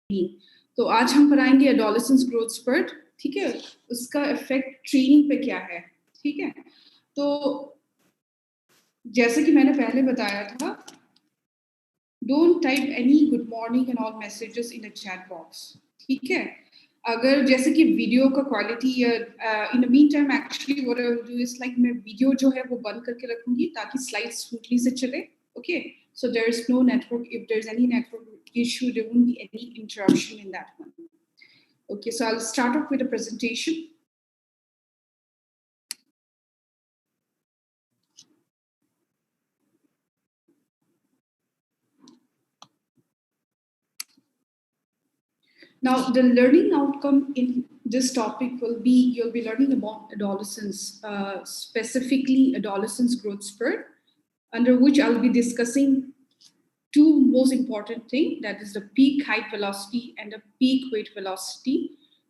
तो आज हम पढ़ाएंगे एडोलेसेंस ग्रोथ स्पर्ट, ठीक है, उसका इफेक्ट ट्रेनिंग पे क्या है, ठीक है। तो जैसे कि मैंने पहले बताया था, don't type any good morning and all messages in the chat box, ठीक है। अगर जैसे कि वीडियो का क्वालिटी या in the mean time actually what I will do is like मैं वीडियो जो है वो बंद करके रखूंगी ताकि स्लाइड स्मूथली से चले, okay. So there is no network. If there's any network issue, there won't be any interruption in that one. Okay, so I'll start off with a presentation. Now, the learning outcome in this topic will be, you'll be learning about adolescence, specifically adolescence growth spurt, under which I'll be discussing two most important things, that is the peak height velocity and the peak weight velocity,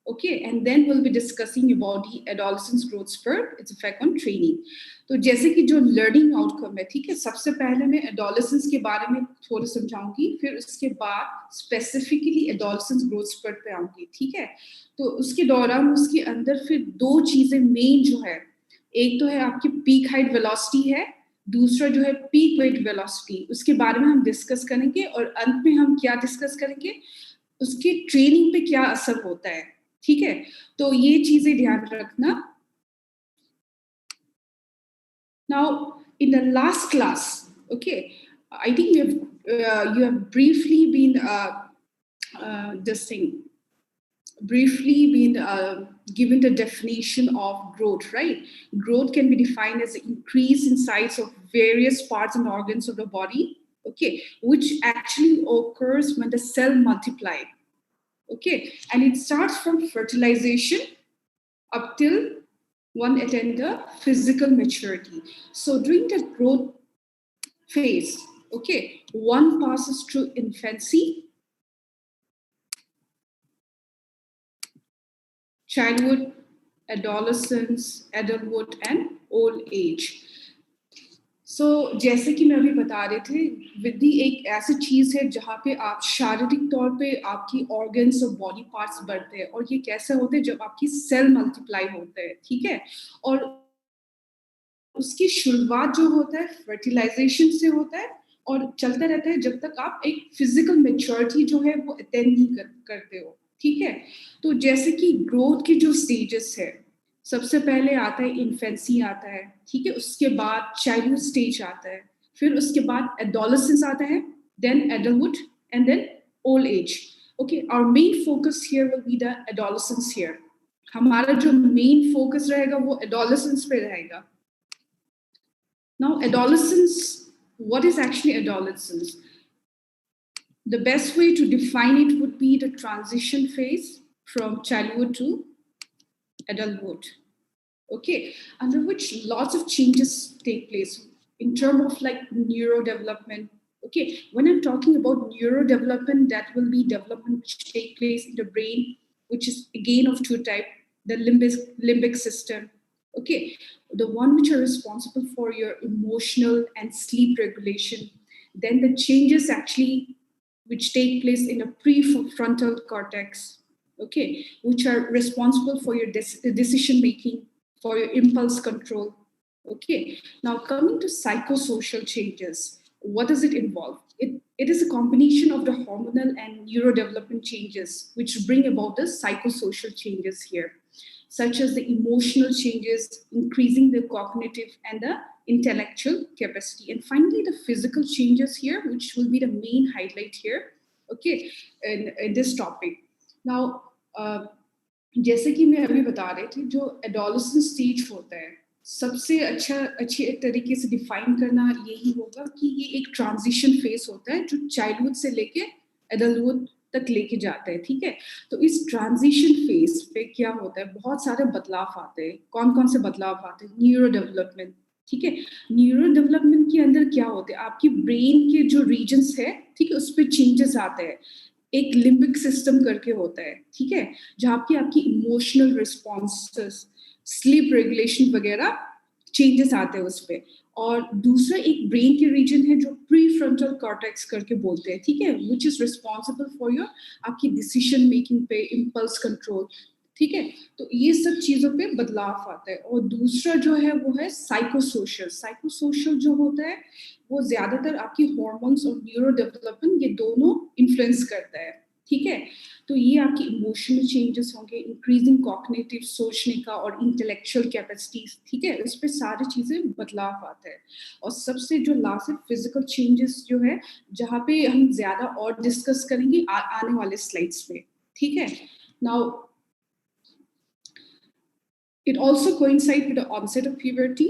okay. And then we'll be discussing about the adolescence growth spurt, its effect on training. तो जैसे कि जो learning outcome है, ठीक है, सबसे पहले मैं एडोलेसेंस के बारे में थोड़ा समझाऊंगी, फिर उसके बाद स्पेसिफिकली एडोलेसेंस ग्रोथ स्पर्ट पे आऊंगी, ठीक है। तो उसके दौरान उसके अंदर फिर दो चीजें मेन जो है, एक तो है आपकी पीक हाइट वेलोसिटी है, दूसरा जो है पीक वेट वेलोसिटी, उसके बारे में हम डिस्कस करेंगे। और अंत में हम क्या डिस्कस करेंगे, उसकी ट्रेनिंग पे क्या असर होता है, ठीक है। तो ये चीजें ध्यान रखना। Now in the last class, okay, I think you have briefly been this thing briefly been given the definition of growth, right? Growth can be defined as the increase in size of various parts and organs of the body, okay, which actually occurs when the cell multiply, okay, and it starts from fertilization up till one attain the physical maturity. So during the growth phase, okay, one passes through infancy, childhood, adolescence, adulthood and old age. So जैसे कि मैं अभी बता रहे थे, वृद्धि एक ऐसी चीज है जहाँ पे आप शारीरिक तौर पे आपकी ऑर्गन्स और बॉडी पार्ट्स बढ़ते हैं, और ये कैसे होते हैं, जब आपकी सेल मल्टीप्लाई होते हैं, ठीक है। और उसकी शुरुआत जो होता है फर्टिलाइजेशन से होता है और चलता रहता है जब तक आप एक फिजिकल मैच्योरिटी जो है वो अटेन नहीं करते हो, ठीक है। तो जैसे कि ग्रोथ के जो स्टेजेस है, सबसे पहले आता है इन्फेंसी आता है, ठीक है, उसके बाद चाइल्डहुड स्टेज आता है, फिर उसके बाद एडोलेसेंस आता है, then adulthood and then old age, okay. Our main focus here will be the adolescence here. हमारा जो मेन फोकस रहेगा वो एडोलेसेंस पे रहेगा। Now, adolescence, what is actually adolescence? The best way to define it would be the transition phase from childhood to adulthood, okay, under which lots of changes take place in terms of like neuro development, okay. When I'm talking about neuro development, that will be development which take place in the brain, which is again of two types, the limbic system, okay, the one which are responsible for your emotional and sleep regulation, then the changes actually which take place in the prefrontal cortex, okay, which are responsible for your decision making, for your impulse control, okay. Now coming to psychosocial changes, what does it involve? It is a combination of the hormonal and neurodevelopment changes which bring about the psychosocial changes here, such as the emotional changes, increasing the cognitive and the intellectual capacity. And finally, the physical changes here, which will be the main highlight here, okay, in this topic. Now, जैसे कि मैं अभी बता रही थी, जो adolescence stage होता है, सबसे अच्छे तरीके से डिफाइन करना यही होगा कि ये एक ट्रांजिशन फेज होता है जो चाइल्डहुड से लेके एडल्टहुड तक लेके जाता है, ठीक है। तो इस ट्रांजिशन फेज पे क्या होता है, बहुत सारे बदलाव आते हैं। कौन कौन से बदलाव आते हैं? न्यूरो डेवलपमेंट, ठीक है। न्यूरो डेवलपमेंट के अंदर क्या होते हैं, आपकी ब्रेन के जो रीजन्स है, ठीक है, उस पर चेंजेस आते हैं। एक लिम्बिक सिस्टम करके होता है, ठीक है, जहाँ पे आपकी इमोशनल रिस्पॉन्सेस, स्लीप रेगुलेशन वगैरह चेंजेस आते हैं उस पर। और दूसरा एक ब्रेन के रीजन है जो प्री फ्रंटल कॉर्टेक्स करके बोलते हैं, ठीक है, which is responsible for your आपकी डिसीजन मेकिंग पे, इम्पल्स कंट्रोल, ठीक है। तो ये सब चीजों पे बदलाव आता है। और दूसरा जो है वो है साइकोसोशल। साइकोसोशल जो होता है वो ज्यादातर आपकी हॉर्मोन्स और न्यूरो डेवलपमेंट ये दोनों इन्फ्लुएंस करता है, ठीक है। तो ये आपकी इमोशनल चेंजेस होंगे, इंक्रीजिंग कॉग्निटिव सोचने का और इंटेलेक्चुअल कैपेसिटीज, ठीक है, इस पे सारी चीजें बदलाव आता है। और सबसे जो लास्ट है फिजिकल चेंजेस जो है, जहाँ पे हम ज्यादा और डिस्कस करेंगे आने वाले स्लाइड्स में, ठीक है। Now it also coincides with the onset of puberty.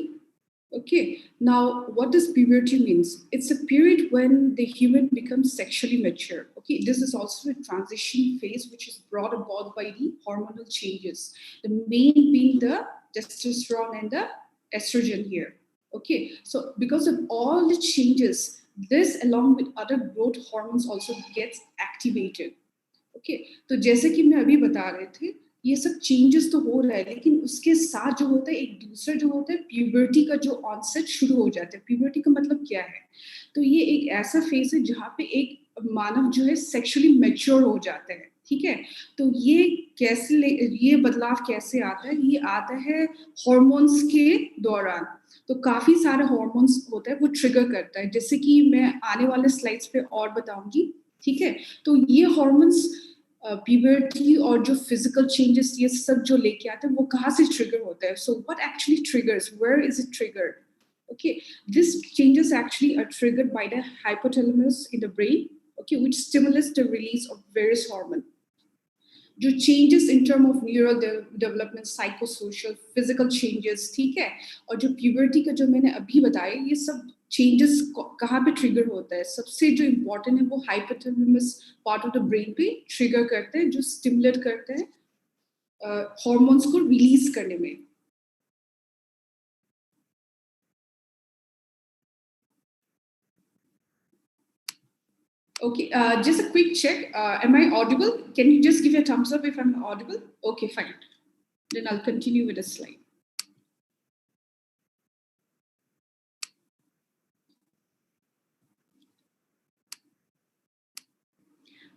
Okay, now what does puberty means? It's a period when the human becomes sexually mature. Okay, this is also a transition phase which is brought about by the hormonal changes, the main being the testosterone and the estrogen here. Okay, so because of all the changes, this along with other growth hormones also gets activated. Okay, तो जैसे कि मैं अभी बता रहे थे, ये सब चेंजेस तो हो रहा है, लेकिन उसके साथ जो होता है एक दूसरा जो होता है प्यूबर्टी का जो ऑनसेट शुरू हो जाता है। प्यूबर्टी का मतलब क्या है? तो ये एक ऐसा फेज है जहाँ पे एक मानव जो है सेक्सुअली मैच्योर हो जाता है, ठीक है। तो ये ये बदलाव कैसे आता है? ये आता है हॉर्मोन्स के दौरान। तो काफी सारे हॉर्मोन्स होता है वो ट्रिगर करता है, जैसे कि मैं आने वाले स्लाइड्स पे और बताऊंगी, ठीक है। तो ये हॉर्मोन्स प्यूबर्टी और जो फिजिकल चेंजेस ये सब जो लेके आते हैं वो कहाँ से ट्रिगर होता है? So what actually triggers, where is it triggered? Okay, these changes actually are triggered by the hypothalamus in the brain, okay, which stimulates the release of various hormones. जो changes in term of neuro development, psychosocial, physical changes, ठीक है, और जो puberty का जो मैंने अभी बताया, ये सब चेंजेस कहाँ पे ट्रिगर होता है? सबसे जो इम्पोर्टेंट है वो hypothalamus part of the brain पे ट्रिगर करते हैं, जो स्टिमुलेट करते हैं हॉर्मोन्स को रिलीज करने में। Okay, just a quick check. Am I audible? Can you just give a thumbs up if I'm audible? Okay, fine. Then I'll continue with the slide.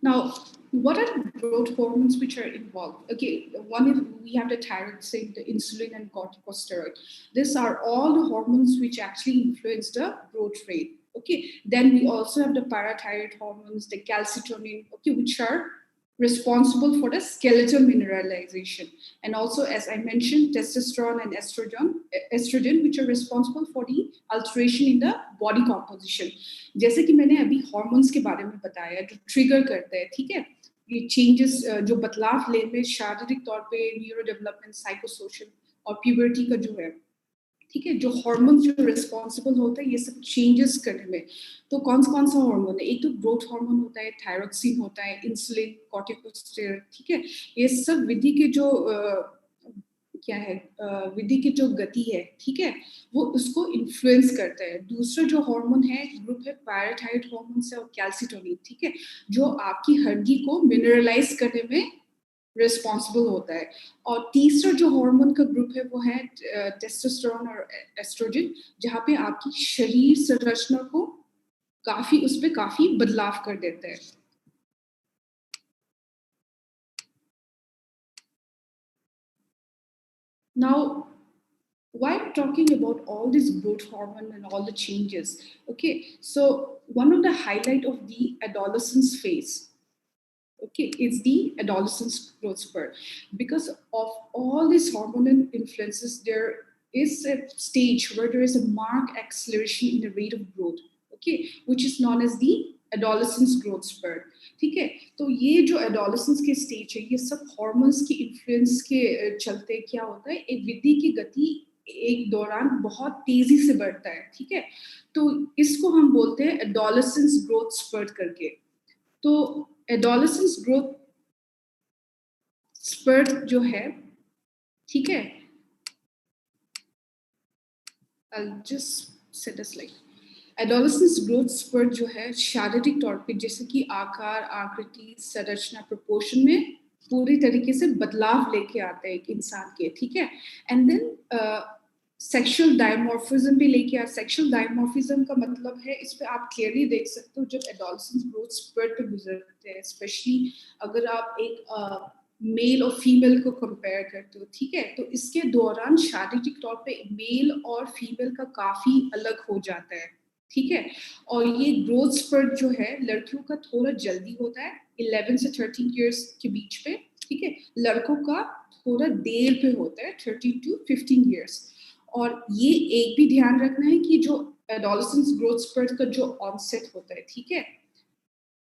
Now, what are the growth hormones which are involved? Okay, one is we have the thyroid, the insulin, and corticosteroid. These are all the hormones which actually influence the growth rate. Okay, then we also have the parathyroid hormones, the calcitonin, okay, which are responsible for the skeletal mineralization, and also, as I mentioned, testosterone and estrogen, which are responsible for the alteration in the body composition. जैसे कि मैंने अभी hormones के बारे में बताया जो trigger करते हैं, ठीक है, ये चेंजेस जो बदलाव ले में शारीरिक तौर पे न्यूरो डेवलपमेंट, साइकोसोशल और प्यूबर्टी का जो है, ठीक है, जो हार्मोन्स जो रिस्पॉन्सिबल होता है ये सब चेंजेस करने में। तो कौन सा हार्मोन है? एक तो ग्रोथ हार्मोन होता है, थायरॉक्सिन होता है, इंसुलिन, कॉर्टिकोस्टेरॉइड, ठीक है। ये सब विधि के जो क्या है, विधि की जो गति है, ठीक है, वो उसको इन्फ्लुएंस करता है। दूसरा जो हार्मोन है ग्रुप है पैराथाइरोइड हार्मोन से और कैल्सिटोनिन, ठीक है, जो आपकी हड्डी को मिनरलाइज करने में रिस्पॉन्सिबल होता है। और तीसरा जो हार्मोन का ग्रुप है वो है टेस्टोस्टेरोन और एस्ट्रोजन, जहाँ पे आपकी शरीर संरचना को उस पर काफी बदलाव कर देता है। Now, why I'm talking about all this growth hormone and all the changes? Okay, so one of the highlight of the adolescence phase, okay, is the adolescence growth spurt. Because of all these hormonal influences, there is a stage where there is a marked acceleration in the rate of growth, okay, which is known as the adolescence growth spurt. ठीक है, तो ये जो adolescence के stage है, ये सब hormones की इन्फ्लुएंस के चलते क्या होता है, एक वृद्धि की गति एक दौरान बहुत तेजी से बढ़ता है, ठीक है। तो इसको हम बोलते हैं एडोलेसेंस ग्रोथ स्पर्ट करके। तो एडोलेसेंस ग्रोथ स्पर्ट जो है, ठीक है, I'll just set a slide. Adolescence growth spurt जो है शारीरिक तौर पे जैसे कि आकार, आकृति, संरचना, प्रोपोर्शन में पूरी तरीके से बदलाव लेके आता है एक इंसान के, ठीक है। एंड देन सेक्सुअल डायमॉर्फिज्म भी लेके आ। सेक्सुअल डायमॉर्फिज्म का मतलब है, इस पे आप क्लियरली देख सकते हो जब एडोलसेंस ग्रोथ स्पर्ट पे गुजरते हैं, स्पेशली अगर आप एक मेल और फीमेल को कंपेयर करते हो, ठीक है, तो इसके दौरान शारीरिक तौर पे मेल और फीमेल का काफी अलग हो जाता है, ठीक है। और ये ग्रोथ स्पर्ट जो है लड़कियों का थोड़ा जल्दी होता है 11 से 13 इयर्स के बीच पे, ठीक है। लड़कों का थोड़ा देर पे होता है 30 टू 15 इयर्स। और ये एक भी ध्यान रखना है कि जो एडोलेसेंस ग्रोथ स्पर्ट का जो ऑनसेट होता है, ठीक है,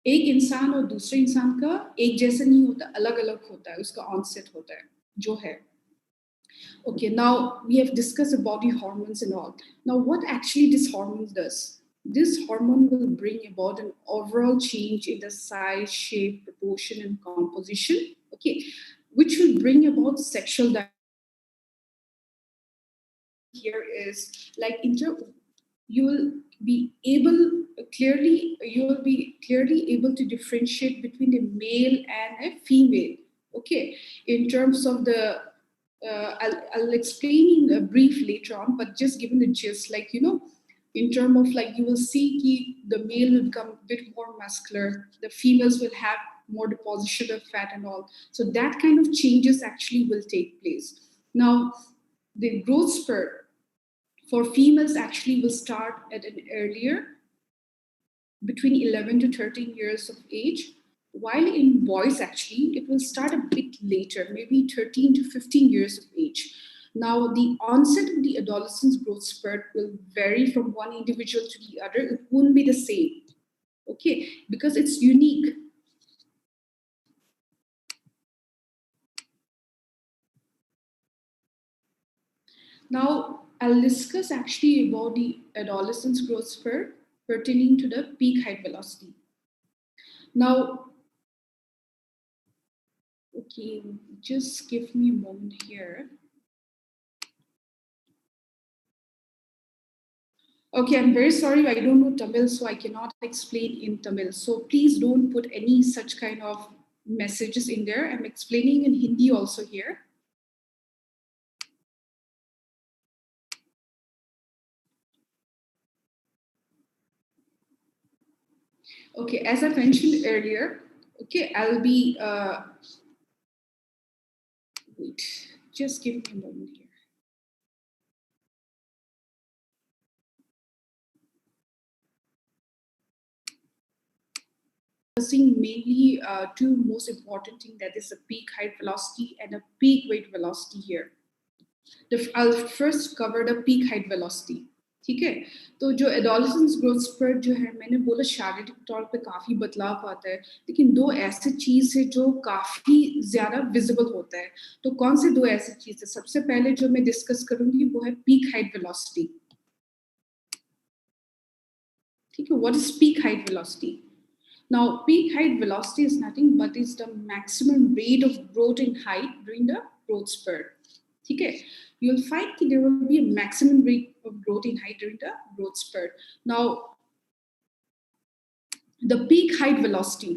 एक इंसान और दूसरे इंसान का एक जैसा नहीं होता, अलग अलग होता है, उसका ऑनसेट होता है जो है। Okay, now we have discussed the body hormones and all. Now, what actually this hormone does? This hormone will bring about an overall change in the size, shape, proportion, and composition. Okay, which will bring about sexual. Here is like you will be clearly able to differentiate between a male and a female. Okay, in terms of the I'll explain in brief later on, but just given the gist, like, you know, in terms of like you will see the male will become a bit more muscular, the females will have more deposition of fat and all. So that kind of changes actually will take place. Now, the growth spurt for females actually will start at an earlier, between 11 to 13 years of age, while in boys actually it will start a bit later, maybe 13 to 15 years of age. Now, the onset of the adolescence growth spurt will vary from one individual to the other. It won't be the same, okay, because it's unique. Now, I'll discuss actually about the adolescence growth spurt pertaining to the peak height velocity. Now, okay, just give me a moment here. Okay, I'm very sorry, I don't know Tamil, so I cannot explain in Tamil. So please don't put any such kind of messages in there. I'm explaining in Hindi also here. Okay, as I mentioned earlier, okay, I'll be, wait, just give me a moment here. Discussing mainly two most important things, that is the peak height velocity and a peak weight velocity here. I'll first cover the peak height velocity. ठीक है, तो जो adolescence growth spurt जो है, मैंने बोला शारीरिक तौर पे काफी बदलाव आता है, लेकिन दो ऐसे चीज है जो काफी ज्यादा विजिबल होता है। तो कौन से दो ऐसे चीज है? सबसे पहले जो मैं डिस्कस करूंगी वो है पीक हाइट वेलोसिटी। ठीक है, what is peak height velocity? Now, peak height velocity is nothing but is the maximum rate of growth in height during the growth spurt. Okay, you'll find that there will be a maximum rate of growth in height during the growth spurt. Now, the peak height velocity,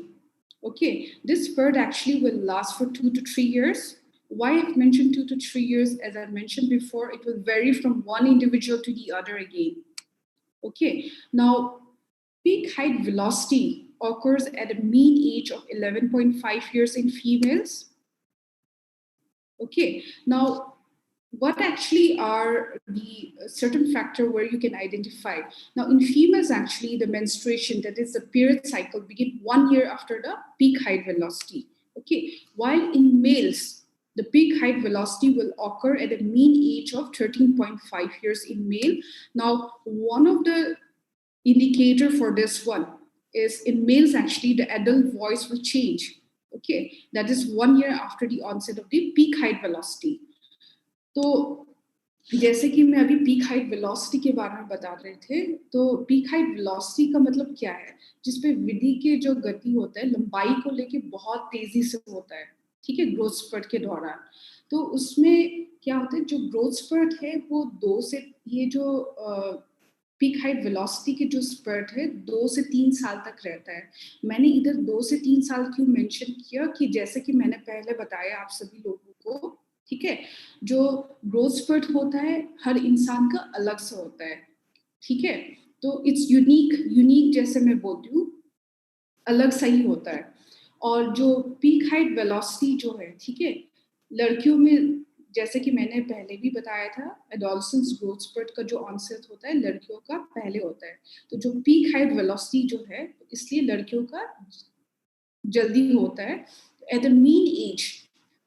okay, this spurt actually will last for 2 to 3 years. Why I've mentioned 2 to 3 years? As I mentioned before, it will vary from one individual to the other again. Okay, now peak height velocity occurs at a mean age of 11.5 years in females. Okay, now what actually are the certain factor where you can identify? Now, in females, actually, the menstruation, that is the period cycle, begin 1 year after the peak height velocity. Okay, while in males, the peak height velocity will occur at a mean age of 13.5 years in male. Now, one of the indicator for this one is in males actually the adult voice will change. Okay, that is 1 year after the onset of the peak height velocity. तो जैसे कि मैं अभी peak height velocity के बारे में बता रहे थे, तो पीक हाइट वेलोसिटी का मतलब क्या है? जिसपे विधि के जो गति होता है लंबाई को लेके बहुत तेजी से होता है, ठीक है, ग्रोथ स्पर्ट के दौरान। तो उसमें क्या होता है, जो ग्रोथ स्पर्ट है वो दो से, ये जो पीक हाइट वेलोसिटी के जो स्पर्ट है 2 से 3 साल तक रहता है। मैंने इधर 2 से 3 साल क्यों मेंशन किया कि जैसे कि मैंने पहले बताया आप सभी लोगों को ठीक है। जो ग्रोथ स्पर्ट होता है हर इंसान का अलग सा होता है, ठीक है। तो इट्स यूनिक जैसे मैं बोलती हूँ, अलग सा ही होता है। और जो पीक हाइट वेलोसिटी जो है, ठीक है, लड़कियों में जैसे कि मैंने पहले भी बताया था, एडोलसेंस ग्रोथ स्पर्ट का जो ऑनसेट होता है लड़कियों का पहले होता है। तो जो पीक हाइट वेलोसिटी जो है, इसलिए लड़कियों का जल्दी होता है। एट द मीन एज,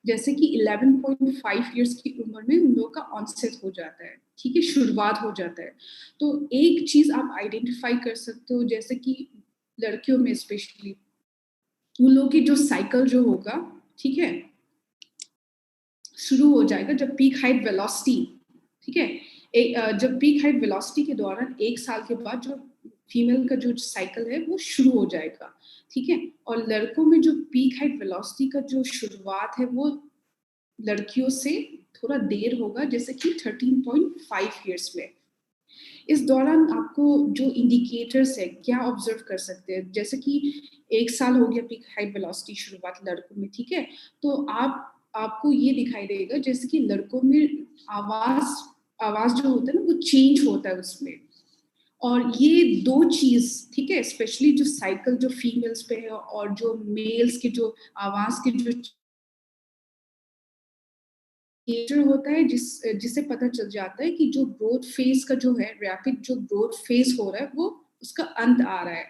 जैसे कि 11.5 इयर्स की उम्र में उन लोगों का ऑनसेट हो जाता है, ठीक है, शुरुआत हो जाता है। तो एक चीज आप आइडेंटिफाई कर सकते हो, जैसे कि लड़कियों में स्पेशली उन लोगों की जो साइकिल जो होगा, ठीक है, शुरू हो जाएगा जब पीक हाइट वेलोसिटी, ठीक है, जब पीक हाइट वेलोसिटी के दौरान 1 साल के बाद जो फीमेल का जो साइकिल है वो शुरू हो जाएगा, ठीक है। और लड़कों में जो पीक हाइट वेलोसिटी का जो शुरुआत है वो लड़कियों से थोड़ा देर होगा, जैसे कि 13.5 इयर्स में। इस दौरान आपको जो इंडिकेटर्स है क्या ऑब्जर्व कर सकते हैं, जैसे कि 1 साल हो गया पीक हाइट वेलोसिटी शुरुआत लड़कों में, ठीक है। तो आपको ये दिखाई देगा जैसे कि लड़कों में आवाज आवाज जो होता है ना वो चेंज होता है उसमें। और ये दो चीज, ठीक है, स्पेशली जो साइकिल जो फीमेल्स पे है और जो मेल्स के जो आवाज के जो इंडिकेटर होता है, जिससे पता चल जाता है कि जो ग्रोथ फेज का जो है, रैपिड जो ग्रोथ फेज हो रहा है वो उसका अंत आ रहा है।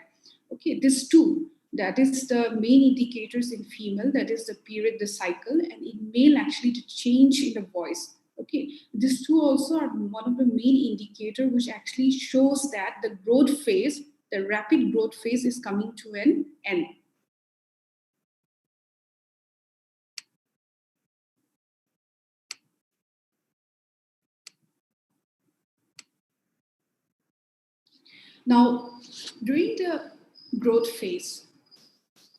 Okay, this too, that is the main indicators in female, that is the period, the cycle, and in male actually the change in the voice. Okay, these two also are one of the main indicator which actually shows that the growth phase, the rapid growth phase is coming to an end. Now, during the growth phase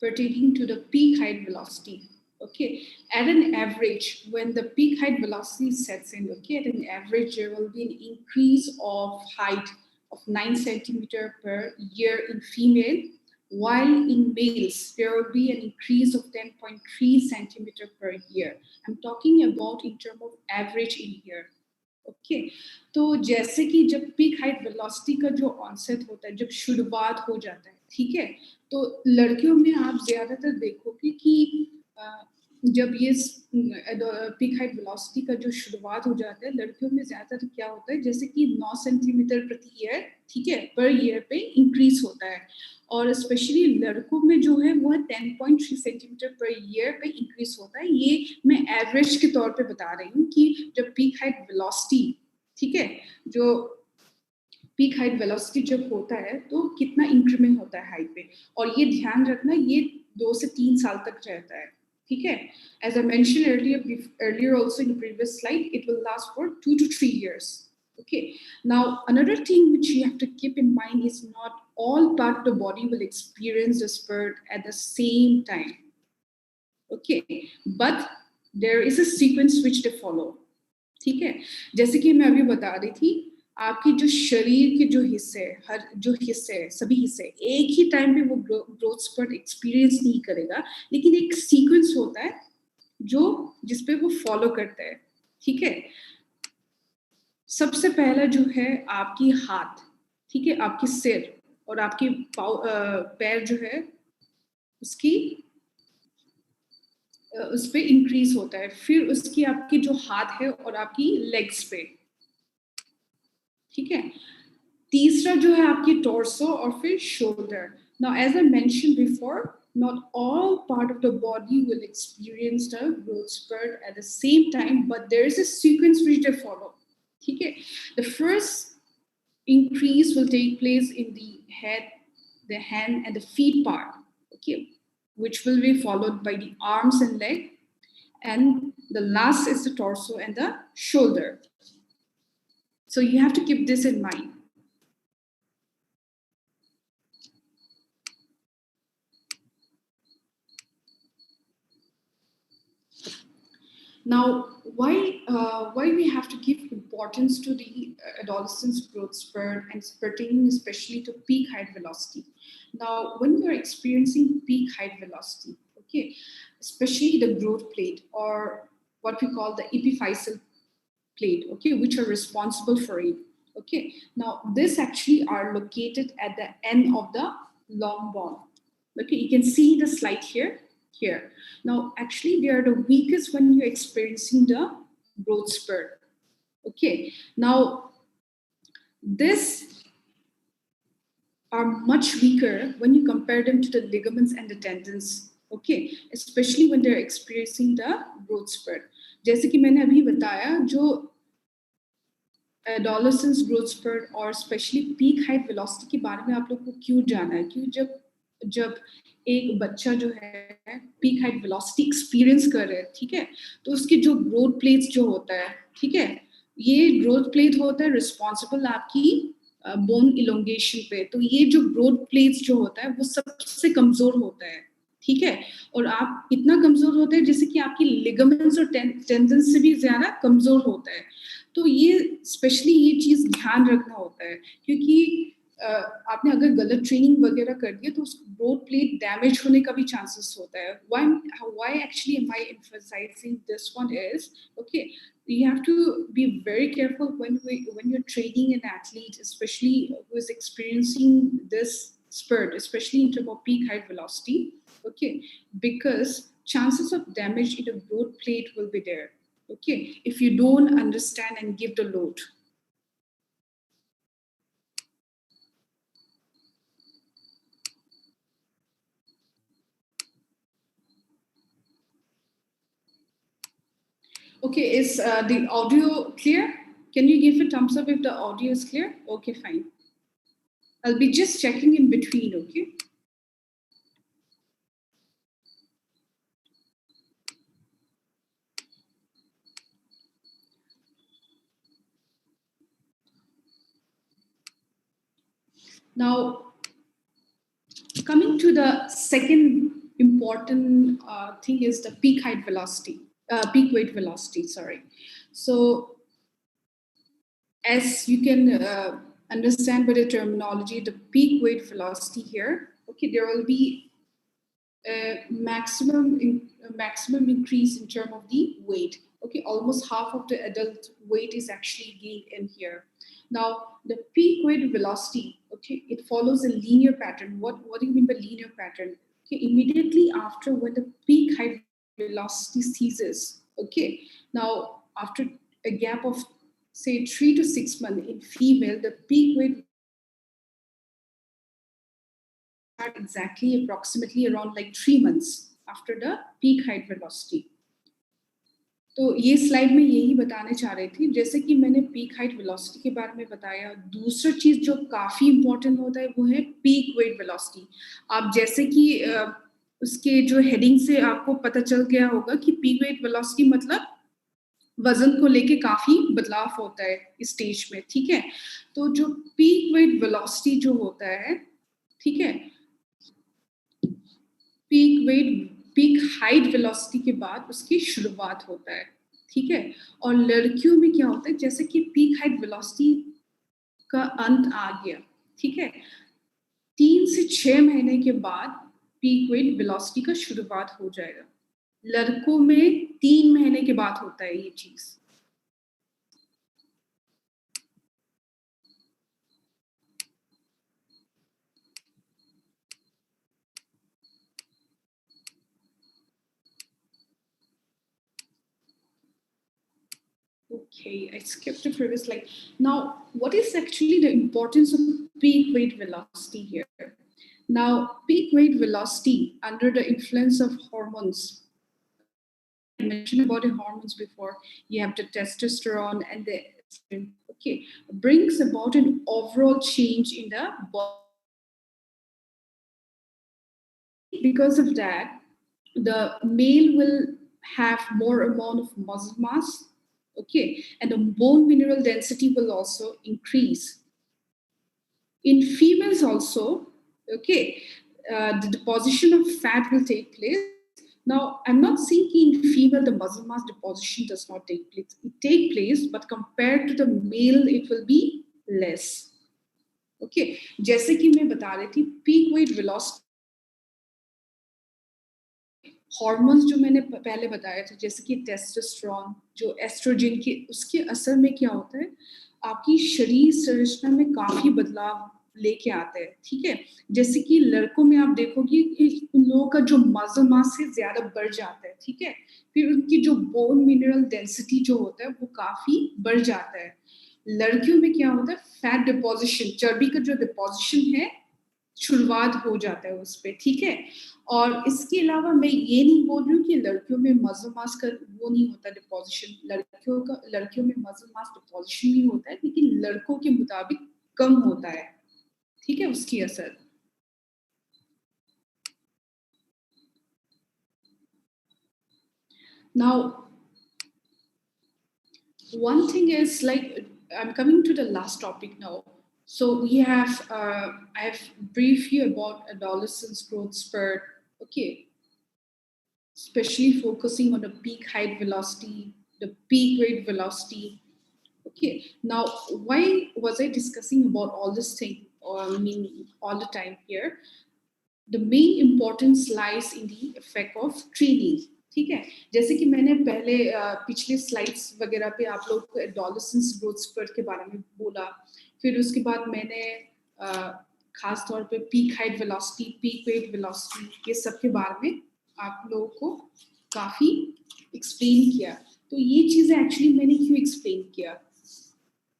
pertaining to the peak height velocity, okay, at an average, when the peak height velocity sets in, okay, at an average, there will be an increase of height of 9 centimeter per year in female, while in males, there will be an increase of 10.3 centimeter per year. I'm talking about in terms of average in here. Okay, तो जैसे कि जब peak height velocity का जो onset होता है, जब शुरुआत हो जाता है, ठीक है, तो लड़कियों में आप ज्यादातर देखोगे कि जब ये पीक हाइट वेलोसिटी का जो शुरुआत हो जाता है लड़कियों में ज्यादातर क्या होता है, जैसे कि 9 सेंटीमीटर प्रति ईयर, ठीक है, पर ईयर पे इंक्रीज होता है। और स्पेशली लड़कों में जो है वो 10.3 सेंटीमीटर पर ईयर पे इंक्रीज होता है। ये मैं एवरेज के तौर पे बता रही हूँ कि जब पीक हाइट वेलोसिटी, ठीक है, जो पीक हाइट वेलोसिटी जब होता है तो कितना इंक्रीमेंट होता है हाइट पे। और ये ध्यान रखना, ये 2 से 3 साल तक रहता है, ठीक है। As I mentioned earlier also in the previous slide, it will last for 2 to 3 years. Okay. Now, another thing which you have to keep in mind is not all part of the body will experience the spurt at the same time. Okay. But there is a sequence which they follow. ठीक है, जैसे कि मैं अभी बता रही थी, आपकी जो शरीर के जो हिस्से, हर जो हिस्से, सभी हिस्से एक ही टाइम पे वो ग्रोथ स्पर्ट एक्सपीरियंस नहीं करेगा, लेकिन एक सीक्वेंस होता है जो जिसपे वो फॉलो करता है, ठीक है। सबसे पहला जो है आपकी हाथ, ठीक है, आपकी सिर और आपकी पैर जो है उसकी उस पे इंक्रीज होता है, फिर उसकी आपकी जो हाथ है और आपकी लेग्स पे, ठीक है। तीसरा जो है आपकी टॉर्सो और फिर shoulder. Now as I mention before, not all part of the body will experience the growth spurt at the same time, but there is a sequence which they follow, ठीक है। The first increase will take place in the head, the hand and the feet part, okay, which will be followed by the arms and leg, and the last is the torso and the shoulder. So you have to keep this in mind. Now, why we have to give importance to the adolescence growth spurt and pertaining especially to peak height velocity? Now, when you are experiencing peak height velocity, okay, especially the growth plate or what we call the epiphyseal plate, okay, which are responsible for it. Okay, now this actually are located at the end of the long bone. Okay, you can see the slide here. Now, actually, they are the weakest when you're experiencing the growth spurt. Okay, now this are much weaker when you compare them to the ligaments and the tendons. Okay, especially when they're experiencing the growth spurt. जैसे कि मैंने अभी बताया, जो adolescence growth spurt और especially peak height velocity के बारे में आप लोग को क्यों जाना है? क्यों जब एक बच्चा जो है peak height velocity experience कर रहा है, ठीक है, तो उसके जो growth plates जो होता है, ठीक है, ये growth plate होता है responsible आपकी bone elongation पे, तो ये जो growth plates जो होता है वो सबसे कमजोर होता है, ठीक है, और आप इतना कमजोर होता है जैसे कि आपकी ligaments और tendons से भी ज्यादा कमजोर होता है. तो ये स्पेशली ये चीज ध्यान रखना होता है, क्योंकि आपने अगर गलत ट्रेनिंग वगैरह कर दिया तो उसको ग्रोथ प्लेट डैमेज होने का भी चांसेस होता है. Why actually am I emphasising this one is, okay, you have to be very careful when you're training an athlete, especially who is experiencing this spurt, especially in terms of peak height velocity, okay, because chances of damage in the growth plate will be there, okay, if you don't understand and give the load. Okay, is the audio clear? Can you give a thumbs up if the audio is clear? Okay, fine. I'll be just checking in between, okay? Now, coming to the second important thing is the peak height velocity, peak weight velocity, sorry. So, as you can understand by the terminology, the peak weight velocity here, okay, there will be a maximum increase in terms of the weight. Okay, almost half of the adult weight is actually gained in here. Now, the peak weight velocity, okay, it follows a linear pattern. What do you mean by linear pattern? Okay, immediately after when the peak height velocity ceases, okay, now after a gap of say 3 to 6 months in female, the peak weight are exactly approximately around like 3 months after the peak height velocity. तो ये slide में यही बताने चाह रही थी, जैसे कि मैंने पीक हाइट वेलोसिटी के बारे में बताया. दूसरा चीज जो काफी इंपॉर्टेंट होता है वो है पीक वेट वेलोसिटी. आप जैसे कि उसके जो हेडिंग से आपको पता चल गया होगा कि पीक वेट वेलोसिटी मतलब वजन को लेके काफी बदलाव होता है इस स्टेज में, ठीक है. तो जो पीक वेट वेलोसिटी जो होता है, ठीक है, पीक हाइट वेलोसिटी के बाद उसकी शुरुआत होता है, ठीक है. और लड़कियों में क्या होता है, जैसे कि पीक हाइट वेलोसिटी का अंत आ गया, ठीक है, 3 से 6 महीने के बाद पीक वेट वेलोसिटी का शुरुआत हो जाएगा. लड़कों में 3 महीने के बाद होता है ये चीज. Okay, I skipped the previous slide. Now, what is actually the importance of peak weight velocity here? Now, peak weight velocity under the influence of hormones. I mentioned about the hormones before. You have the testosterone and the estrogen. Okay, brings about an overall change in the body. Because of that, the male will have more amount of muscle mass, okay, and the bone mineral density will also increase. In females also, okay, the deposition of fat will take place. Now, I'm not saying in female the muscle mass deposition does not take place. It takes place, but compared to the male, it will be less. Okay, जैसे कि मैं बता रही थी, peak weight velocity hormones जो मैंने पहले बताया था, जैसे कि टेस्टोस्टेरोन, जो एस्ट्रोजन के, उसके असर में क्या होता है, आपकी शरीर संरचना में काफी बदलाव लेके आता है, ठीक है। जैसे कि लड़कों में आप देखोगे कि उन लोगों का जो मसल मास से ज्यादा बढ़ जाता है, ठीक है। फिर उनकी जो बोन मिनरल डेंसिटी जो होता है वो काफी बढ़ जाता है। लड़कियों में क्या होता है, फैट डिपोजिशन, चर्बी का जो डिपोजिशन है शुरुआत हो जाता है उस पे, ठीक है। और इसके अलावा मैं ये नहीं बोल रही हूँ कि लड़कियों में मसल मास का वो नहीं होता डिपोजिशन, लड़कियों में मसल मास डिपोजिशन भी होता है, लेकिन लड़कों के मुताबिक कम होता है, ठीक है, उसकी असर। Now, one thing is like, I'm coming to the last topic now. So we have, I have briefed you about adolescence growth spurt. Okay, especially focusing on the peak height velocity, the peak weight velocity. Okay, now why was I discussing about all this thing, or I mean all the time here? The main importance lies in the effect of training, ठीक है। जैसे कि मैंने पहले पिछले slides वगैरह पे आप लोग को एडोलेसेंस ग्रोथ स्पर्ट के बारे में बोला, फिर उसके बाद मैंने खास तौर पे peak height velocity, peak weight velocity, ये सब के बारे में आप लोगों को काफी एक्सप्लेन किया। तो ये चीजें एक्चुअली मैंने क्यों एक्सप्लेन किया,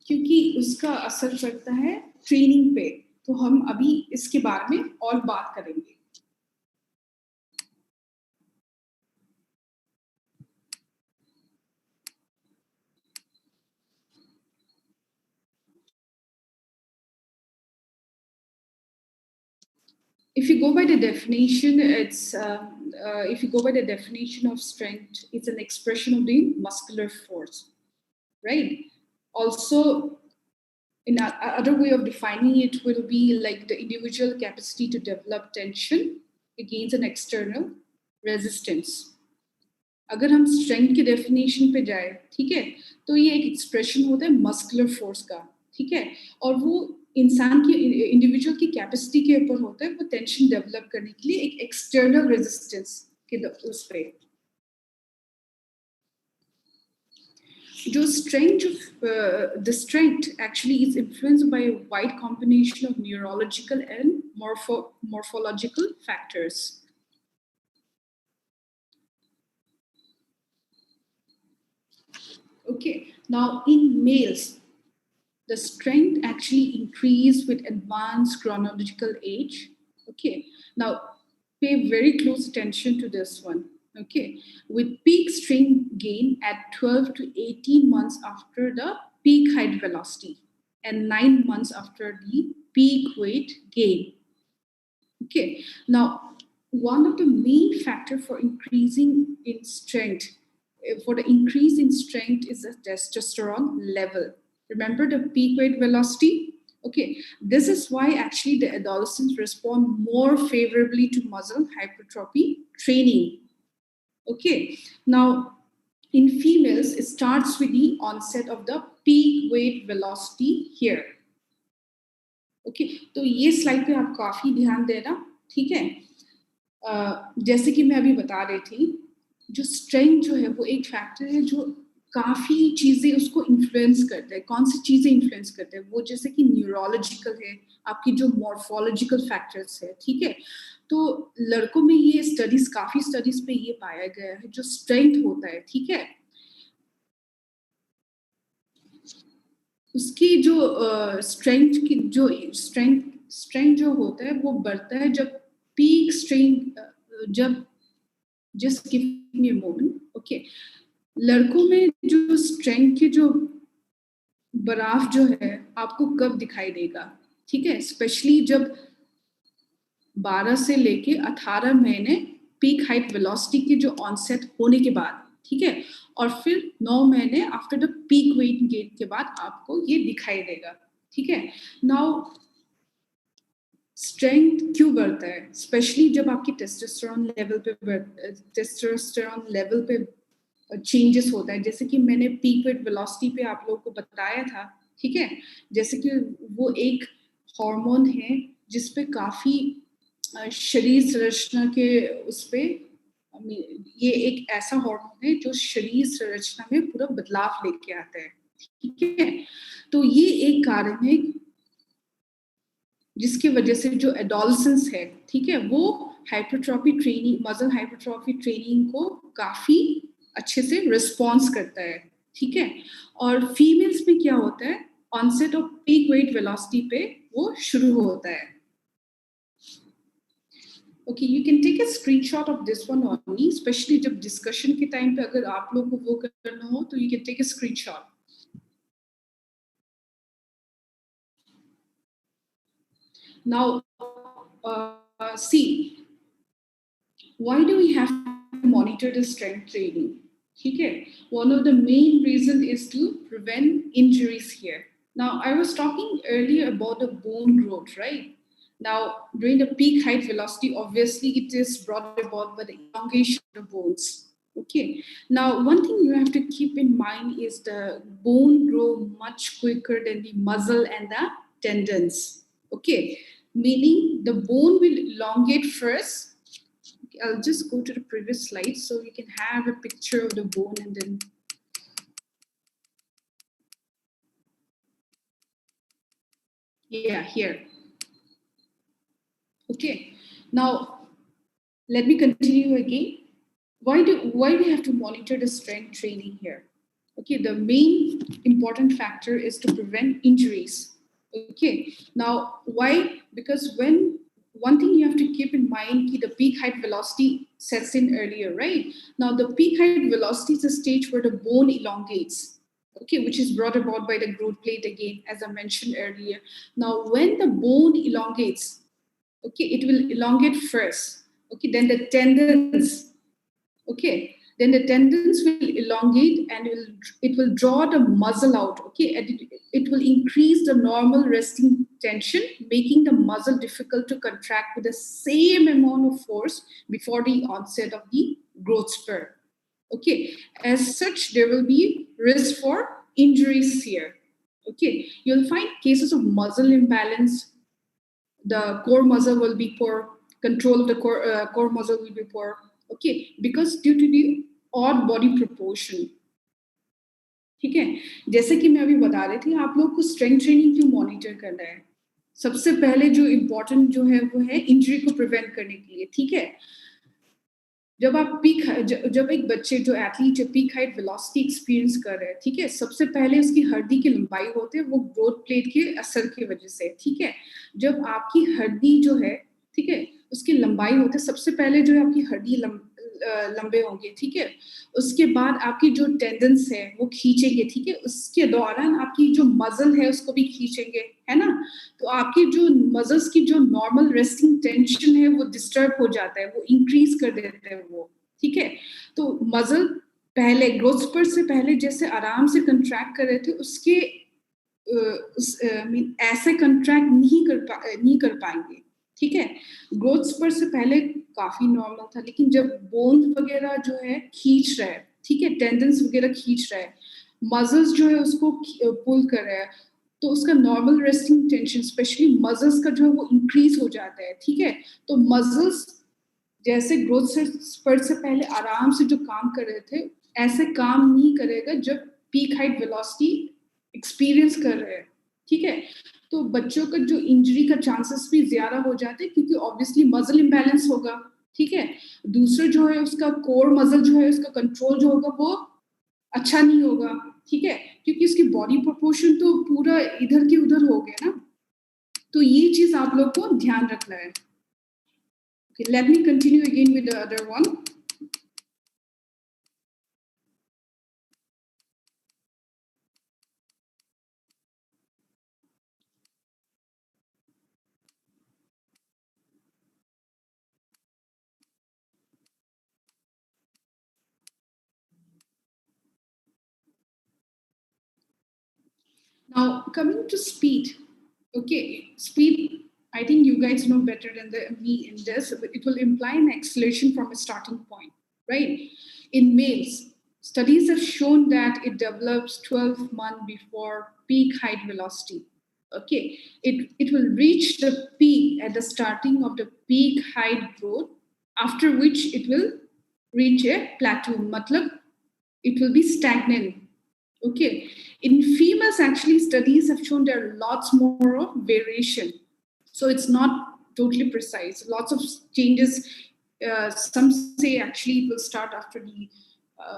क्योंकि उसका असर पड़ता है ट्रेनिंग पे। तो हम अभी इसके बारे में और बात करेंगे। If you go by the definition, if you go by the definition of strength, it's an expression of the muscular force, right? Also, in other way of defining it will be like the individual capacity to develop tension against an external resistance. अगर हम strength के definition पे जाए, ठीक है, तो ये एक एक्सप्रेशन होता है मस्कुलर फोर्स का, ठीक है। और वो इंसान की, इंडिविजुअल की कैपेसिटी के ऊपर होता है वो टेंशन डेवलप करने के लिए एक एक्सटर्नल रेजिस्टेंस के उस पे। जो strength, the strength actually is influenced by a wide combination of neurological and morphological factors. Okay, now in males, the strength actually increase with advanced chronological age. Okay, now pay very close attention to this one. Okay, with peak strength gain at 12 to 18 months after the peak height velocity and 9 months after the peak weight gain. Okay, now one of the main factor for increasing in strength, for the increase in strength, is the testosterone level. Remember the peak weight velocity? Okay, this is why actually the adolescents respond more favorably to muscle hypertrophy training. Okay, now in females, it starts with the onset of the peak weight velocity here. Okay, तो ये slide पे आप काफी ध्यान देना, ठीक है। जैसे कि मैं अभी बता रही थी, जो स्ट्रेंथ जो है वो एक फैक्टर है जो काफी चीजें उसको इन्फ्लुएंस करते हैं। कौन सी चीजें इन्फ्लुएंस करते हैं वो, जैसे कि न्यूरोलॉजिकल है, आपकी जो मॉर्फोलॉजिकल फैक्टर्स है, ठीक है। तो लड़कों में ये स्टडीज, काफी स्टडीज पे ये पाया गया है, जो स्ट्रेंथ होता है, ठीक है, उसकी जो स्ट्रेंथ की जो स्ट्रेंथ जो होता है वो बढ़ता है जब पीक स्ट्रेंथ, जब, just give me a moment. Okay, लड़कों में जो स्ट्रेंथ के जो बराफ जो है आपको कब दिखाई देगा, ठीक है, स्पेशली जब 12 से लेके 18 महीने पीक हाइट वेलोसिटी के जो ऑनसेट होने के बाद, ठीक है, और फिर 9 महीने after the peak weight gain के बाद आपको ये दिखाई देगा, ठीक है। नाउ स्ट्रेंथ क्यों बढ़ता है, स्पेशली जब आपकी टेस्टोस्टेरोन लेवल पे चेंजेस होता है, जैसे कि मैंने पीक वेट वेलोसिटी पे आप लोगों को बताया था, ठीक है। जैसे कि वो एक हार्मोन है जिसपे काफी शरीर संरचना के उस पे ये एक ऐसा हार्मोन है जो शरीर संरचना में पूरा बदलाव लेके आता है, ठीक है। तो ये एक कारण है जिसकी वजह से जो एडोलसेंस है, ठीक है, वो hypertrophy training, muscle hypertrophy training को काफी अच्छे से रिस्पॉन्स करता है, ठीक है। और फीमेल्स में क्या होता है, onset of peak weight velocity पे वो शुरू होता है। Okay, you can take a screenshot of this one only, especially जब डिस्कशन के टाइम पे अगर आप लोग को वो करना हो तो you can take a screenshot. Now, see, why do we have to monitor the strength training? Okay, one of the main reasons is to prevent injuries here. Now, I was talking earlier about the bone growth, right? Now, during the peak height velocity, obviously it is brought about by the elongation of the bones. Okay. Now, one thing you have to keep in mind is the bone grow much quicker than the muscle and the tendons. Okay. Meaning the bone will elongate first. I'll just go to the previous slide so you can have a picture of the bone and then. Yeah, here. Okay. Now, let me continue again. Why we have to monitor the strength training here? Okay, the main important factor is to prevent injuries. Okay, now why? Because when one thing you have to keep in mind, the peak height velocity sets in earlier, right? Now the peak height velocity is a stage where the bone elongates, okay, which is brought about by the growth plate again, as I mentioned earlier. Now when the bone elongates, okay, it will elongate first, okay, then the tendons, okay, then the tendons will elongate and it will draw the muscle out, okay, and it will increase the normal resting tension, making the muscle difficult to contract with the same amount of force before the onset of the growth spurt. Okay, as such, there will be risk for injuries here. Okay, you'll find cases of muscle imbalance. The core muscle will be poor, control of the core muscle will be poor, okay, because due to the odd body proportion, ठीक है। जैसे कि मैं अभी बता रही थी, आप लोग को स्ट्रेंथ ट्रेनिंग क्यों मॉनिटर करना है, सबसे पहले जो इम्पोर्टेंट जो है वो है इंजरी को प्रिवेंट करने के लिए, ठीक है। जब आप जब एक बच्चे जो एथलीट जो पीक हाइट वेलोसिटी एक्सपीरियंस कर रहे हैं, ठीक है, सबसे पहले उसकी हड्डी की लंबाई होती है वो ग्रोथ प्लेट के असर की वजह से, ठीक है। जब आपकी हड्डी जो है, ठीक है, उसकी लंबाई होती है, सबसे पहले जो है आपकी हड्डी लंबे होंगे, ठीक है। उसके बाद आपकी जो टेंडन्स है वो खींचेंगे, ठीक है। उसके दौरान आपकी जो मसल है उसको भी खींचेंगे, है ना। तो आपकी जो मसल्स की जो नॉर्मल रेस्टिंग टेंशन है वो डिस्टर्ब हो जाता है, वो इंक्रीज कर देते हैं वो, ठीक है। तो मसल पहले ग्रोथ स्पर्ट से पहले जैसे आराम से कंट्रैक्ट कर रहे थे, उसके ऐसे कंट्रैक्ट नहीं कर पाएंगे, ठीक है। ग्रोथ स्पर्ट से पहले काफी नॉर्मल था, लेकिन जब बोन वगैरह जो है खींच रहा है, ठीक है, टेंडन्स वगैरह खींच रहा है, मसल्स जो है उसको पुल कर रहा है, तो उसका normal resting tension specially muscles का जो है वो इंक्रीज हो जाता है, ठीक है। तो मसल्स जैसे ग्रोथ स्पर्ट से पहले आराम से जो काम कर रहे थे, ऐसे काम नहीं करेगा जब पीक हाइट वेलोसिटी एक्सपीरियंस कर रहे हैं, ठीक है। तो बच्चों का जो इंजरी का चांसेस भी ज्यादा हो जाते हैं, क्योंकि ऑब्वियसली मसल इम्बैलेंस होगा, ठीक है। दूसरा जो है उसका कोर मसल जो है उसका कंट्रोल जो होगा वो अच्छा नहीं होगा, ठीक है, क्योंकि उसकी बॉडी प्रोपोर्शन तो पूरा इधर की उधर हो गया ना। तो ये चीज आप लोग को ध्यान रखना है। Okay, let me continue again with the other one. Now, coming to speed. Okay, speed, I think you guys know better than me in this, but it will imply an acceleration from a starting point, right? In males, studies have shown that it develops 12 months before peak height velocity. Okay, it will reach the peak at the starting of the peak height growth, after which it will reach a plateau, matlab it will be stagnant. Okay, in females, actually, studies have shown there are lots more of variation. So it's not totally precise. Lots of changes. Some say actually it will start after the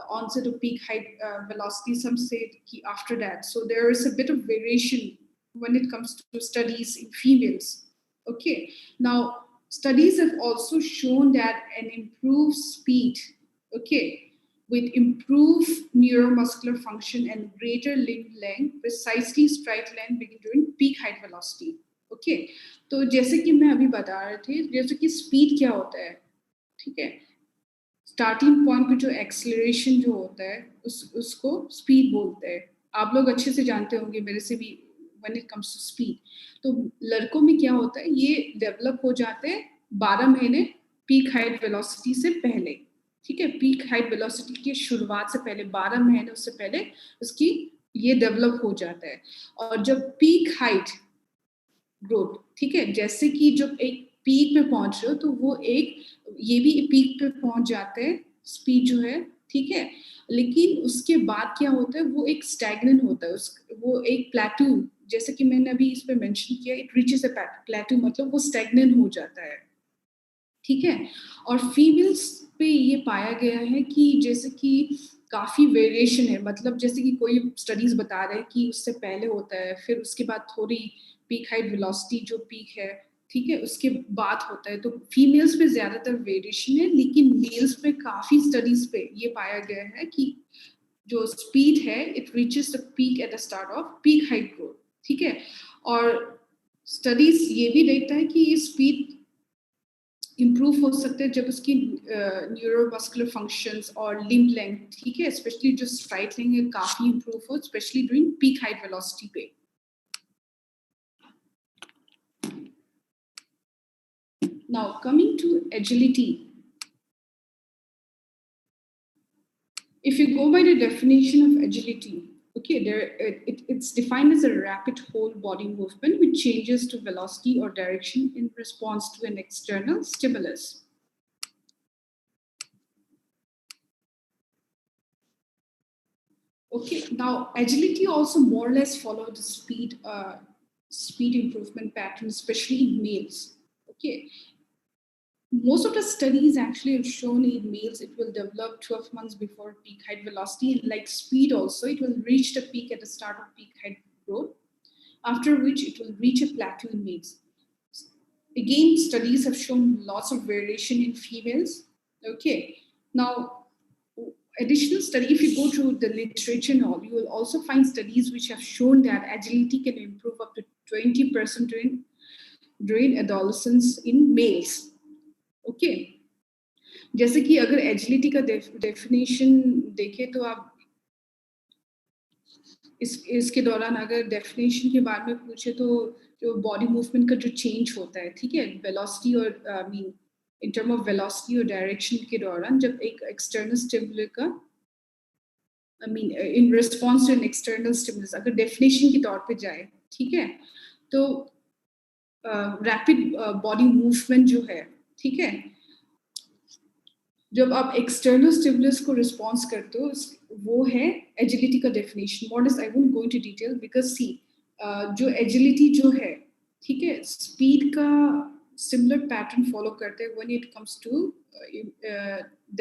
onset of peak height velocity. Some say after that. So there is a bit of variation when it comes to studies in females. Okay, now studies have also shown that an improved speed, okay, with improved neuromuscular function and greater limb length, precisely stride length begin during peak height velocity. Okay तो जैसे कि मैं अभी बता रहे थे, जैसे कि स्पीड क्या होता है, ठीक है, स्टार्टिंग पॉइंट पे जो एक्सेलरेशन जो होता है उसको स्पीड बोलते हैं. आप लोग अच्छे से जानते होंगे मेरे से भी when it comes to speed. तो लड़कों में क्या होता है, ये डेवलप हो जाते हैं 12 महीने पीक हाइट वेलोसिटी से पहले. ठीक है, पीक हाइट वेलोसिटी की शुरुआत से पहले 12 महीने उससे पहले उसकी ये डेवलप हो जाता है. और जब पीक हाइट ग्रोथ, ठीक है, जैसे कि जब एक पीक पे पहुंच रहे हो तो वो एक ये भी पीक पे पहुंच जाते हैं स्पीड जो है, ठीक है, लेकिन उसके बाद क्या होता है, वो एक स्टैग्नेंट होता है, वो एक प्लेटू, जैसे कि मैंने अभी इस पे मेंशन किया, इट रीचेस अ प्लेटू, मतलब वो स्टैग्नेंट हो जाता है. ठीक है, और फीमेल्स पे ये पाया गया है कि जैसे कि काफी वेरिएशन है, मतलब जैसे कि कोई स्टडीज बता रहे हैं कि उससे पहले होता है, फिर उसके बाद थोड़ी पीक हाइट वेलोसिटी जो पीक है, ठीक है, उसके बाद होता है. तो फीमेल्स पे ज्यादातर वेरिएशन है, लेकिन मेल्स पे काफी स्टडीज पे ये पाया गया है कि जो स्पीड है it reaches the peak at the start of peak height growth. ठीक है, और स्टडीज ये भी देखता है कि ये स्पीड इम्प्रूव हो सकते हैं जब उसकी न्यूरोमस्कुलर फंक्शंस और लिम्ब लेंथ, ठीक है, स्पेशली जो स्ट्राइड लेंथ है काफी इम्प्रूव हो, specially during peak height velocity पे. Now coming to agility, if you go by the definition of agility, okay, it's defined as a rapid whole body movement which changes to velocity or direction in response to an external stimulus. Okay, now agility also more or less follow the speed improvement pattern, especially in males. Okay, most of the studies actually have shown in males it will develop 12 months before peak height velocity, and like speed also, it will reach the peak at the start of peak height growth, after which it will reach a plateau in males. Again, studies have shown lots of variation in females. Okay, now additional study, if you go through the literature and all, you will also find studies which have shown that agility can improve up to 20% during adolescence in males. Okay, जैसे कि अगर agility का definition देखें तो आप इसके दौरान अगर डेफिनेशन के बारे में पूछे तो जो बॉडी मूवमेंट का जो चेंज होता है, ठीक है, वेलोसिटी और I mean in term of velocity और डायरेक्शन के दौरान जब एक एक्सटर्नल स्टिमुलस का I mean in response to an external stimulus अगर डेफिनेशन के तौर पे जाए, ठीक है, तो रैपिड बॉडी मूवमेंट जो है, ठीक है, जब आप एक्सटर्नल स्टिमुलस को रिस्पॉन्स करते हो, वो है एजिलिटी का definition. What is, I won't go into detail because see जो एजिलिटी जो है, ठीक है, स्पीड का सिमिलर पैटर्न फॉलो करते हैं when it comes to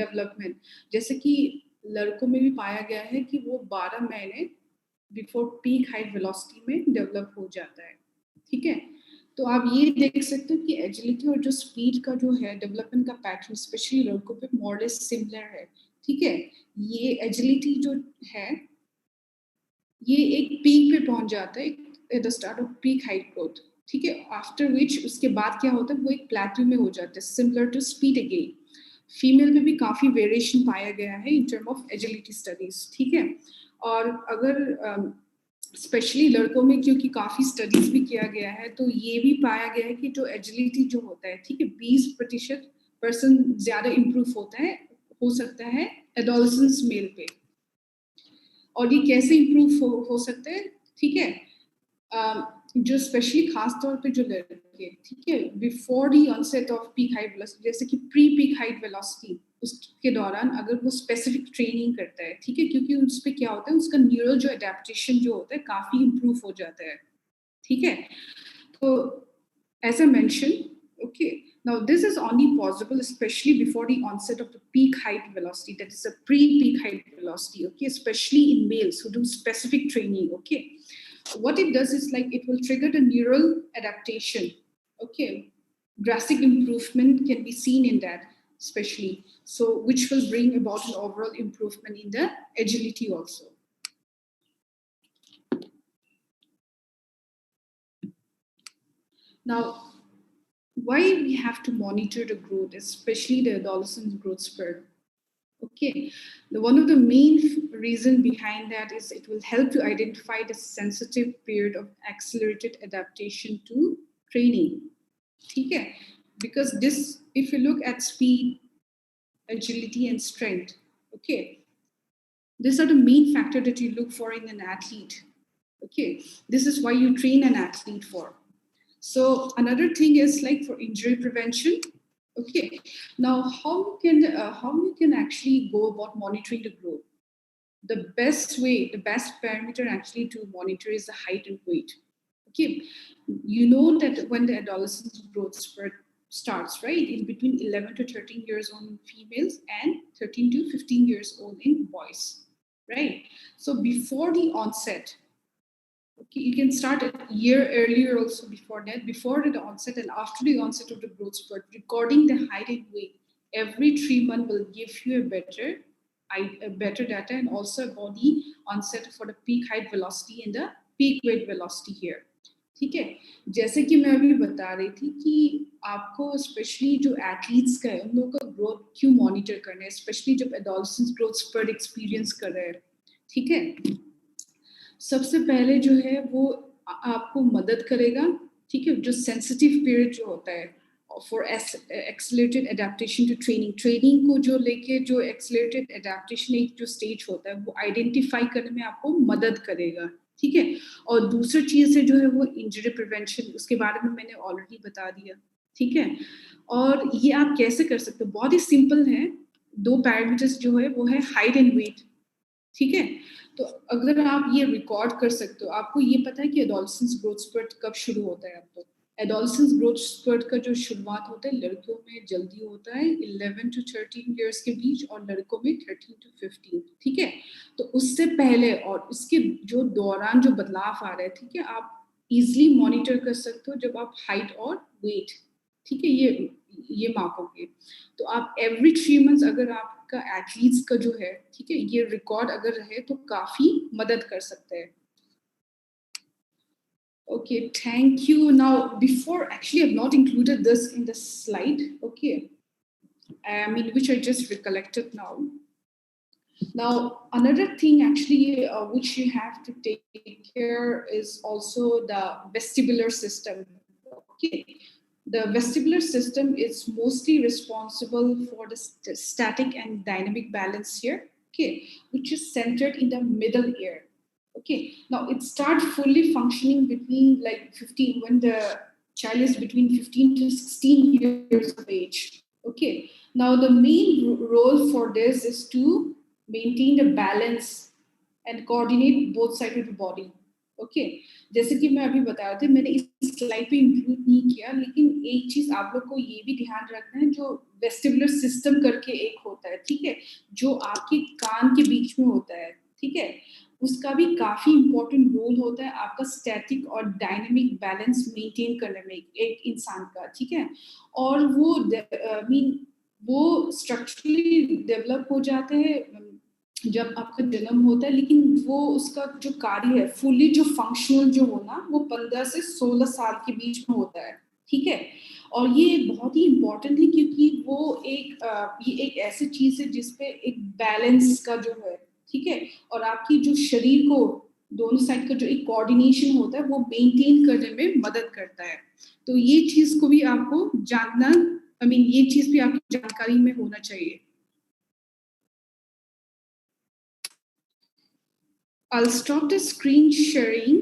development. जैसे कि लड़कों में भी पाया गया है कि वो 12 महीने बिफोर पीक हाइट वेलोसिटी में डेवलप हो जाता है. ठीक है, तो आप ये देख सकते हो कि एजिलिटी और जो स्पीड का जो है डेवलपमेंट का पैटर्न स्पेशली लड़कों पे मोर लेस सिमिलर है. ठीक है, ये एजिलिटी जो है ये एक पीक पे पहुंच जाता है at the start of peak height growth. ठीक है, आफ्टर विच उसके बाद क्या होता है, वो एक प्लेटू में हो जाता है similar to speed again. Female में भी काफी वेरिएशन पाया गया है in term of agility studies. ठीक है, और अगर स्पेशली लड़कों में क्योंकि काफी स्टडीज भी किया गया है, तो ये भी पाया गया है कि जो एजिलिटी जो होता है, ठीक है, 20% ज्यादा इम्प्रूव होता है, हो सकता है एडोलेसेंस मेल पे. और ये कैसे इम्प्रूव हो सकता है, ठीक है, जो स्पेशली खास तौर पे जो लड़के, ठीक है, before the onset of peak height velocity, जैसे कि प्री पीक हाइट वेलोसिटी, उसके दौरान अगर वो स्पेसिफिक ट्रेनिंग करता है, ठीक है, क्योंकि उस पे क्या होता है, उसका न्यूरल जो अडेप्टेशन जो होता है काफी इम्प्रूव हो जाता है, ठीक है. तो as I mentioned, okay, now this is only possible especially before the onset of the peak height velocity, that is a pre-peak height velocity, okay, especially in males who do specific training, okay. What it does is like it will trigger the neural adaptation, okay. Drastic improvement can be seen in that, especially, so which will bring about an overall improvement in the agility also. Now, why we have to monitor the growth, especially the adolescent growth spurt? Okay, one of the main reason behind that is it will help to identify the sensitive period of accelerated adaptation to training. Okay, because this, if you look at speed, agility, and strength, okay, these are the main factor that you look for in an athlete. Okay, this is why you train an athlete for. So another thing is like for injury prevention. Okay, now how you can actually go about monitoring the growth? The best parameter actually to monitor is the height and weight. Okay, you know that when the adolescent growth spurt starts, right, in between 11 to 13 years old in females and 13 to 15 years old in boys, right? So before the onset, okay, you can start a year earlier also before that, before the onset and after the onset of the growth spurt, recording the height and weight every 3 months will give you a better data and also about the onset for the peak height velocity and the peak weight velocity here. ठीक है, जैसे कि मैं अभी बता रही थी कि आपको स्पेशली जो एथलीट्स का है उन लोगों का ग्रोथ क्यों मॉनिटर करना है, स्पेशली जब एडोलेसेंस ग्रोथ स्पर्ट एक्सपीरियंस कर रहे हैं, ठीक है. सबसे पहले जो है वो आपको मदद करेगा, ठीक है, जो सेंसिटिव पीरियड जो होता है for accelerated adaptation to training को जो लेके जो एक्सेलरेटेड एडेप्टेशन एक जो स्टेज होता है वो आइडेंटिफाई करने में आपको मदद करेगा, ठीक है. और दूसरी चीज है जो है वो इंजरी प्रिवेंशन, उसके बारे में मैंने ऑलरेडी बता दिया, ठीक है. और ये आप कैसे कर सकते हो, बहुत ही सिंपल है. 2 पैरामीटर्स जो है वो है हाइट एंड वेट, ठीक है. तो अगर आप ये रिकॉर्ड कर सकते हो, आपको ये पता है कि एडोलेसेंस ग्रोथ स्पर्ट कब शुरू होता है. आपको एडोलेसेंस ग्रोथ स्पर्ट का जो शुरुआत होता है लड़कियों में जल्दी होता है 11 to 13 इयर्स के बीच और लड़कों में 13 to 15, ठीक है. तो उससे पहले और इसके जो दौरान जो बदलाव आ रहे हैं, ठीक है, आप इजिली मॉनिटर कर सकते हो जब आप हाइट और वेट, ठीक है, ये मापोगे. तो आप एवरी 3 मंथ्स अगर आपका एथलीट्स का जो है, ठीक है, ये रिकॉर्ड अगर रहे तो काफी मदद कर सकते हैं. Okay, thank you. Now, before, actually, I've not included this in the slide. Okay, I mean, which I just recollected now. Now, another thing actually which you have to take care is also the vestibular system. Okay, the vestibular system is mostly responsible for the static and dynamic balance here. Okay, which is centered in the middle ear. Okay, now it starts fully functioning between like 15, when the child is between 15 to 16 years of age. Okay, now the main role for this is to maintain the balance and coordinate both sides of the body. Okay, जैसे कि मैं अभी बता रहा था, मैंने इस slide पे इंक्लूड नहीं किया, लेकिन एक चीज आप लोग को ये भी ध्यान रखना है, जो वेस्टिबुलर सिस्टम करके एक होता है, ठीक है, जो आपके कान के बीच में होता है, ठीक है, उसका भी काफी इंपॉर्टेंट रोल होता है आपका स्टैटिक और डायनेमिक बैलेंस मेंटेन करने में एक इंसान का, ठीक है. और वो वो स्ट्रक्चरली डेवलप हो जाते हैं जब आपका जन्म होता है, लेकिन वो उसका जो कार्य है फुली जो फंक्शनल जो होना वो 15 से 16 साल के बीच में होता है, ठीक है. और ये बहुत ही इम्पोर्टेंट है क्योंकि वो ये एक ऐसी चीज है जिसपे एक बैलेंस का जो है, ठीक है, और आपकी जो शरीर को दोनों साइड का जो एक कोऑर्डिनेशन होता है वो मेंटेन करने में मदद करता है. तो ये चीज को भी आपको जानना, ये चीज भी आपकी जानकारी में होना चाहिए. I'll stop the screen sharing